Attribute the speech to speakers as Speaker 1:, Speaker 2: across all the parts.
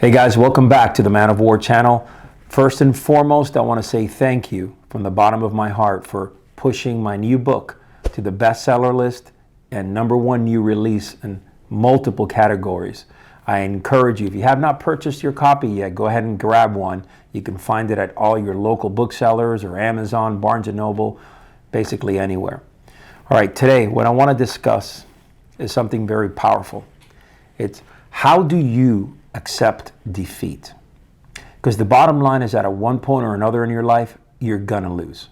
Speaker 1: Hey guys, welcome back to the Man of War channel. First and foremost, I want to say thank you from the bottom of my heart for pushing my new book to the bestseller list and #1 new release in multiple categories. I encourage you, if you have not purchased your copy yet, go ahead and grab one. You can find it at all your local booksellers or Amazon, Barnes & Noble, basically anywhere. All right, today what I want to discuss is something very powerful. It's how do you accept defeat? Because the bottom line is that at one point or another in your life, you're gonna lose.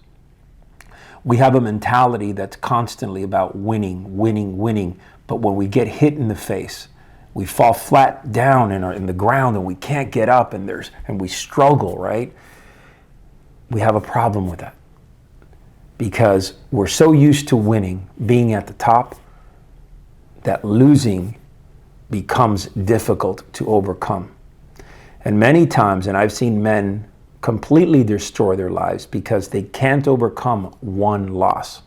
Speaker 1: We have a mentality that's constantly about winning, winning, winning. But when we get hit in the face, we fall flat down in the ground and we can't get up and we struggle, right? We have a problem with that because we're so used to winning, being at the top, that losing becomes difficult to overcome. And many times, and I've seen men completely destroy their lives because they can't overcome one loss.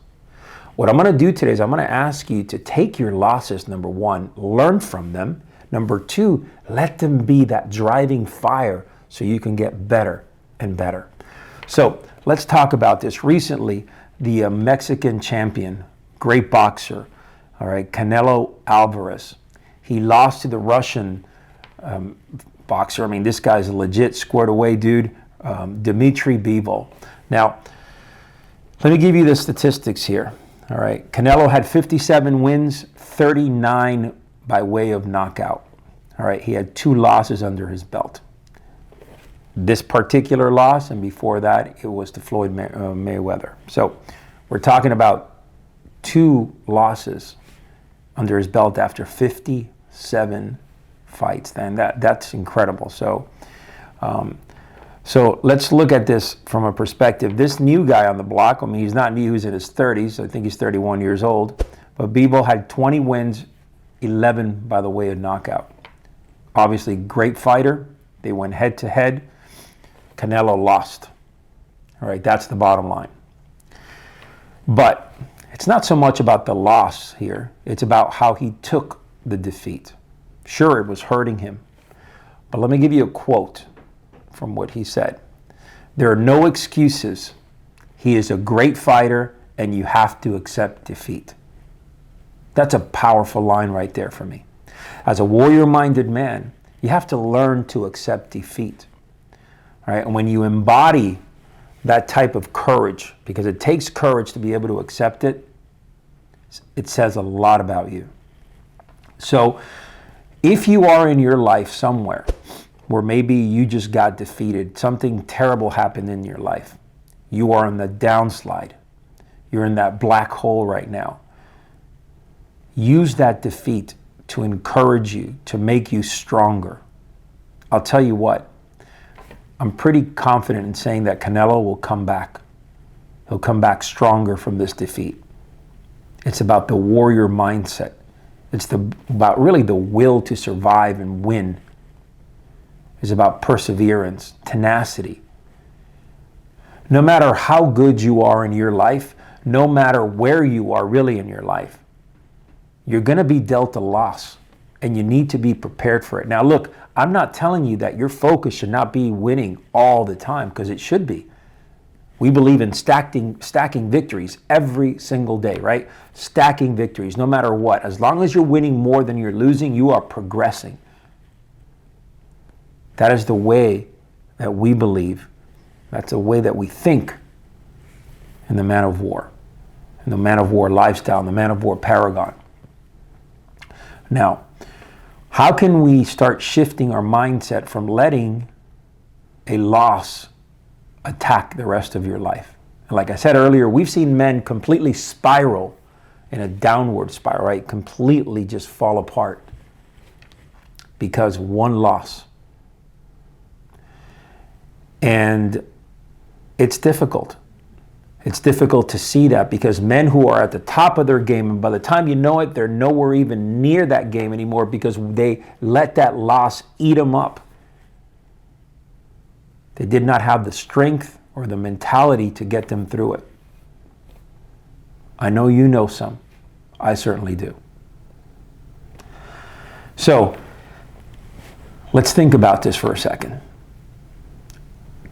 Speaker 1: What I'm going to do today is I'm going to ask you to take your losses, #1, learn from them. #2, let them be that driving fire so you can get better and better. So let's talk about this. Recently, the Mexican champion, great boxer, all right, Canelo Alvarez, he lost to the Russian boxer. I mean, this guy's a legit squared away dude, Dmitry Bivol. Now, let me give you the statistics here. All right, Canelo had 57 wins, 39 by way of knockout. All right, he had 2 losses under his belt. This particular loss, and before that, it was to Floyd Mayweather. So we're talking about 2 losses under his belt after 57 fights. And that's incredible. So let's look at this from a perspective. This new guy on the block, I mean, he's not new, he's in his 30s. I think he's 31 years old. But Bivol had 20 wins, 11 by the way of knockout. Obviously, great fighter. They went head to head. Canelo lost. All right, that's the bottom line. But it's not so much about the loss here. It's about how he took the defeat. Sure, it was hurting him. But let me give you a quote from what he said. There are no excuses. He is a great fighter, and you have to accept defeat. That's a powerful line right there for me. As a warrior-minded man, you have to learn to accept defeat. All right? And when you embody that type of courage, because it takes courage to be able to accept it, it says a lot about you. So if you are in your life somewhere where maybe you just got defeated, something terrible happened in your life, you are in the downslide, you're in that black hole right now, use that defeat to encourage you, to make you stronger. I'll tell you what, I'm pretty confident in saying that Canelo will come back. He'll come back stronger from this defeat. It's about the warrior mindset. It's about really the will to survive and win. It's about perseverance, tenacity. No matter how good you are in your life, no matter where you are really in your life, you're going to be dealt a loss, and you need to be prepared for it. Now, look, I'm not telling you that your focus should not be winning all the time, because it should be. We believe in stacking victories every single day, right? Stacking victories, no matter what. As long as you're winning more than you're losing, you are progressing. That is the way that we believe. That's the way that we think in the Man of War, in the Man of War lifestyle, in the Man of War paragon. Now, how can we start shifting our mindset from letting a loss attack the rest of your life? And like I said earlier, we've seen men completely spiral in a downward spiral, right? Completely just fall apart because one loss. And it's difficult. It's difficult to see that because men who are at the top of their game, and by the time you know it, they're nowhere even near that game anymore because they let that loss eat them up. They did not have the strength or the mentality to get them through it. I know you know some. I certainly do. So Let's think about this for a second.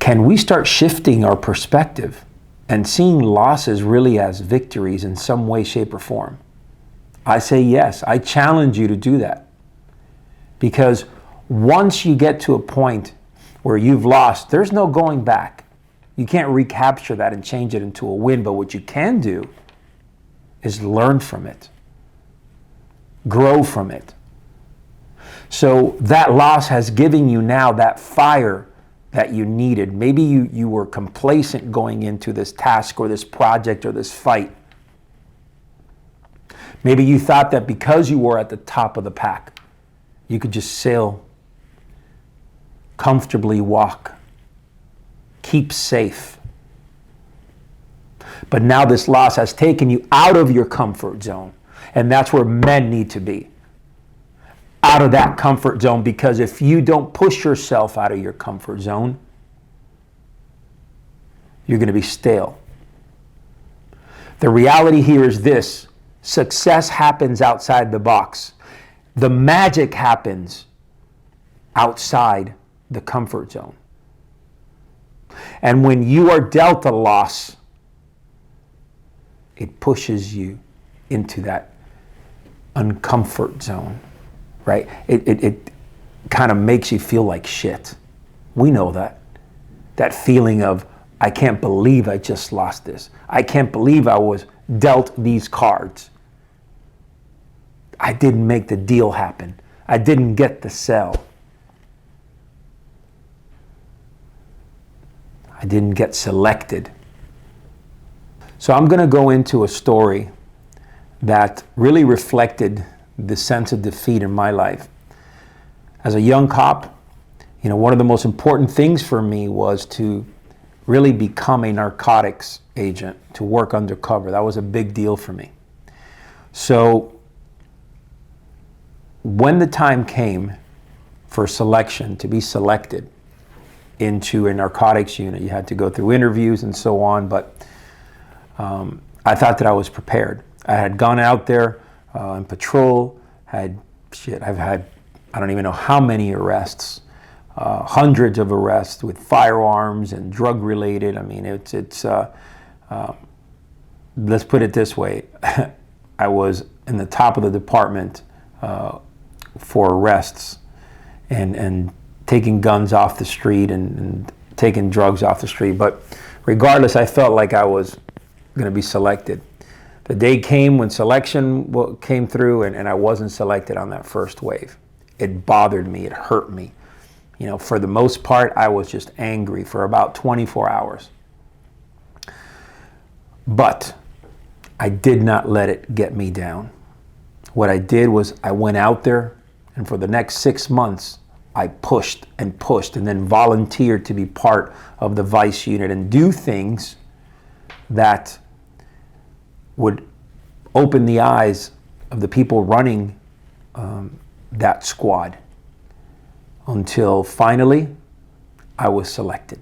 Speaker 1: Can we start shifting our perspective and seeing losses really as victories in some way, shape, or form? I say yes. I challenge you to do that. Because once you get to a point where you've lost, there's no going back. You can't recapture that and change it into a win. But what you can do is learn from it, grow from it. So that loss has given you now that fire that you needed. Maybe you were complacent going into this task or this project or this fight. Maybe you thought that because you were at the top of the pack, you could just sail, comfortably walk, keep safe. But now this loss has taken you out of your comfort zone. And that's where men need to be. Out of that comfort zone, because if you don't push yourself out of your comfort zone, you're going to be stale. The reality here is this: success happens outside the box. The magic happens outside the comfort zone. And when you are dealt a loss, it pushes you into that uncomfort zone. Right? It kind of makes you feel like shit. We know that. That feeling of, I can't believe I just lost this. I can't believe I was dealt these cards. I didn't make the deal happen. I didn't get the sell. I didn't get selected. So I'm going to go into a story that really reflected the sense of defeat in my life. As a young cop, one of the most important things for me was to really become a narcotics agent, to work undercover. That was a big deal for me. So when the time came for selection, to be selected into a narcotics unit, you had to go through interviews and so on, but I thought that I was prepared. I had gone out there in patrol, I've had, I don't even know how many arrests, hundreds of arrests with firearms and drug related. I mean, let's put it this way. I was in the top of the department for arrests and taking guns off the street and taking drugs off the street. But regardless, I felt like I was going to be selected. The day came when selection came through and I wasn't selected on that first wave. It bothered me. It hurt me. For the most part, I was just angry for about 24 hours. But I did not let it get me down. What I did was I went out there, and for the next 6 months, I pushed and then volunteered to be part of the vice unit and do things that would open the eyes of the people running that squad, until finally I was selected.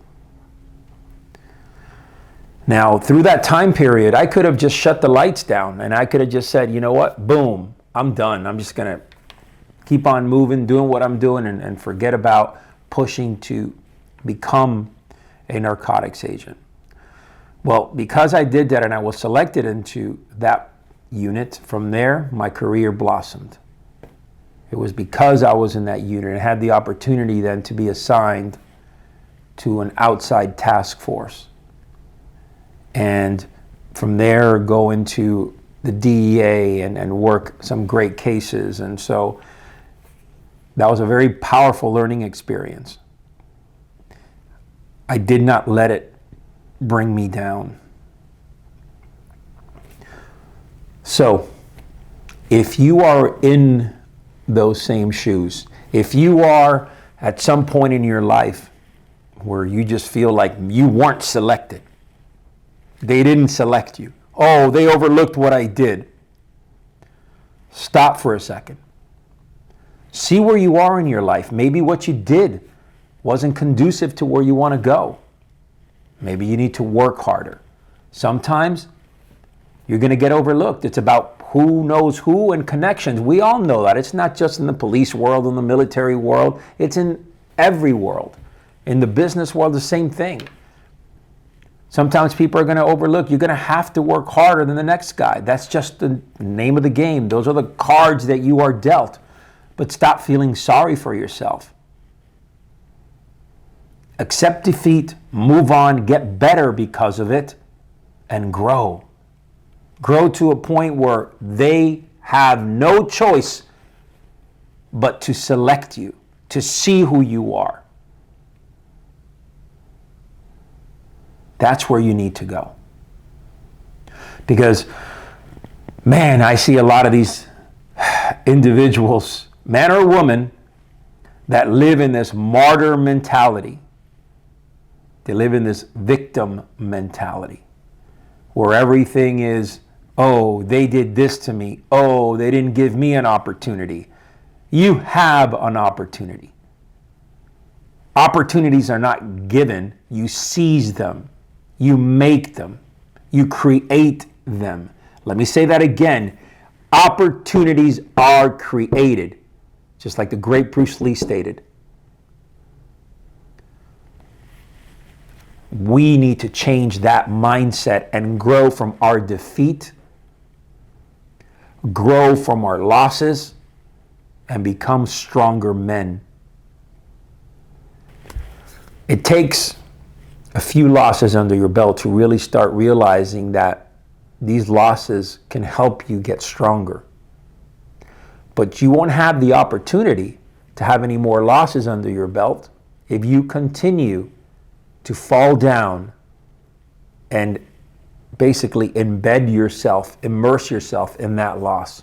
Speaker 1: Now, through that time period, I could have just shut the lights down and I could have just said, you know what, boom, I'm done. I'm just going to keep on moving, doing what I'm doing, and forget about pushing to become a narcotics agent. Well, because I did that and I was selected into that unit, from there, my career blossomed. It was because I was in that unit and had the opportunity then to be assigned to an outside task force. And from there, go into the DEA and work some great cases. And so that was a very powerful learning experience. I did not let it bring me down. So, if you are in those same shoes, if you are at some point in your life where you just feel like you weren't selected, they didn't select you, oh, they overlooked what I did, stop for a second. See where you are in your life. Maybe what you did wasn't conducive to where you want to go. Maybe you need to work harder. Sometimes you're going to get overlooked. It's about who knows who and connections. We all know that. It's not just in the police world, in the military world. It's in every world. In the business world, the same thing. Sometimes people are going to overlook. You're going to have to work harder than the next guy. That's just the name of the game. Those are the cards that you are dealt. But stop feeling sorry for yourself. Accept defeat, move on, get better because of it, and grow. Grow to a point where they have no choice but to select you, to see who you are. That's where you need to go. Because, man, I see a lot of these individuals, man or woman, that live in this martyr mentality. They live in this victim mentality where everything is, oh, they did this to me. Oh, they didn't give me an opportunity. You have an opportunity. Opportunities are not given. You seize them. You make them. You create them. Let me say that again. Opportunities are created, just like the great Bruce Lee stated. We need to change that mindset and grow from our defeat, grow from our losses, and become stronger men. It takes a few losses under your belt to really start realizing that these losses can help you get stronger. But you won't have the opportunity to have any more losses under your belt if you continue to fall down and basically embed yourself, immerse yourself in that loss.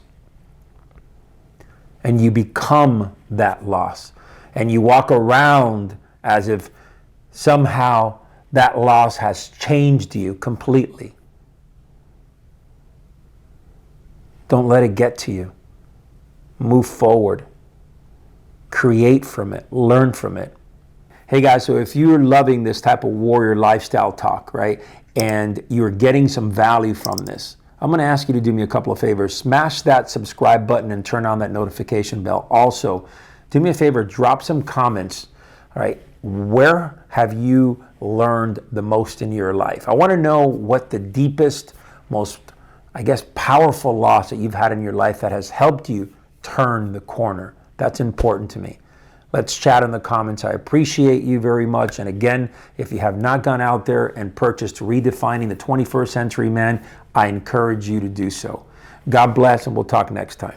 Speaker 1: And you become that loss. And you walk around as if somehow that loss has changed you completely. Don't let it get to you. Move forward. Create from it. Learn from it. Hey guys, so if you're loving this type of warrior lifestyle talk, right, and you're getting some value from this, I'm going to ask you to do me a couple of favors. Smash that subscribe button and turn on that notification bell. Also, do me a favor, drop some comments. All right, where have you learned the most in your life? I want to know what the deepest, most, I guess, powerful loss that you've had in your life that has helped you turn the corner. That's important to me. Let's chat in the comments. I appreciate you very much. And again, if you have not gone out there and purchased Redefining the 21st Century Man, I encourage you to do so. God bless, and we'll talk next time.